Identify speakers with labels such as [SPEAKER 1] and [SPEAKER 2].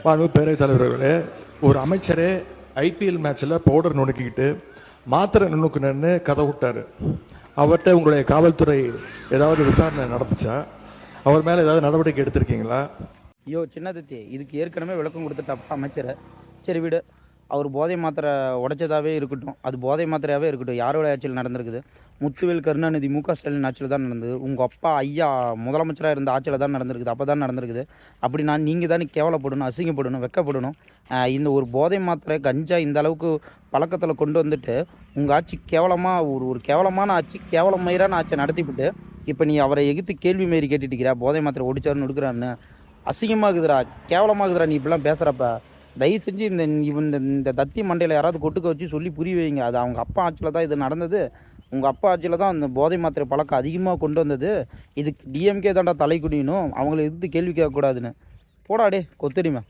[SPEAKER 1] மாண்பு பேரவைத் தலைவர்களே, ஒரு அமைச்சரே ஐபிஎல் மேட்ச்சில் பவுடர் நுணுக்கிக்கிட்டு மாத்திரை நுணுக்குனு கதை விட்டாரு. அவர்கிட்ட உங்களுடைய காவல்துறை ஏதாவது விசாரணை நடந்துச்சா? அவர் மேலே ஏதாவது நடவடிக்கை எடுத்திருக்கீங்களா?
[SPEAKER 2] ஐயோ சின்னதத்தி, இதுக்கு ஏற்கனவே விளக்கம் கொடுத்துட்டப்பா அமைச்சரை. சரி விடு, அவர் போதை மாத்திரை உடைச்சதாகவே இருக்கட்டும், அது போதை மாத்திரையாகவே இருக்கட்டும். யாரோட ஆட்சியில் நடந்திருக்குது? முத்துவேல் கருணாநிதி முக ஸ்டாலின் ஆட்சியில் தான் நடந்தது. உங்கள் அப்பா ஐயா முதலமைச்சராக இருந்த ஆட்சியில் தான் நடந்திருக்குது. அப்போ தான் நடந்திருக்குது. அப்படி நீங்கள் தானே கேவலப்படணும், அசிங்கப்படணும், வெக்கப்படணும். இந்த ஒரு போதை மாத்திரை கஞ்சா இந்த அளவுக்கு பழக்கத்தில் கொண்டு வந்துட்டு உங்கள் ஆட்சி கேவலமாக ஒரு கேவலமான ஆட்சி, கேவலமயிரான ஆட்சியை நடத்திவிட்டு இப்போ நீ அவரை எதிர்த்து கேள்வி மாரி கேட்டுட்டு இருக்கிறா, போதை மாத்திரை ஒடிச்சாருன்னு எடுக்கிறான்னு. அசிங்கமாகுதுடா, கேவலமாகுதுடா நீ இப்படிலாம் பேசுகிறப்ப. தயவு செஞ்சு இந்த தத்தி மண்டையில் யாராவது கொட்டுக்க வச்சு சொல்லி புரிய வைங்க. அது அவங்க அப்பா ஆட்சியில் தான் இது நடந்தது. உங்கள் அப்பா ஆட்சியில் தான் அந்த போதை மாத்திரை பழக்கம் அதிகமாக கொண்டு வந்தது. இதுக்கு டிஎம்கே தாண்டா தலை குனியணும், அவங்கள எதிர்த்து கேள்வி கேட்கக்கூடாதுன்னு. போடாடே கொத்தடிமை.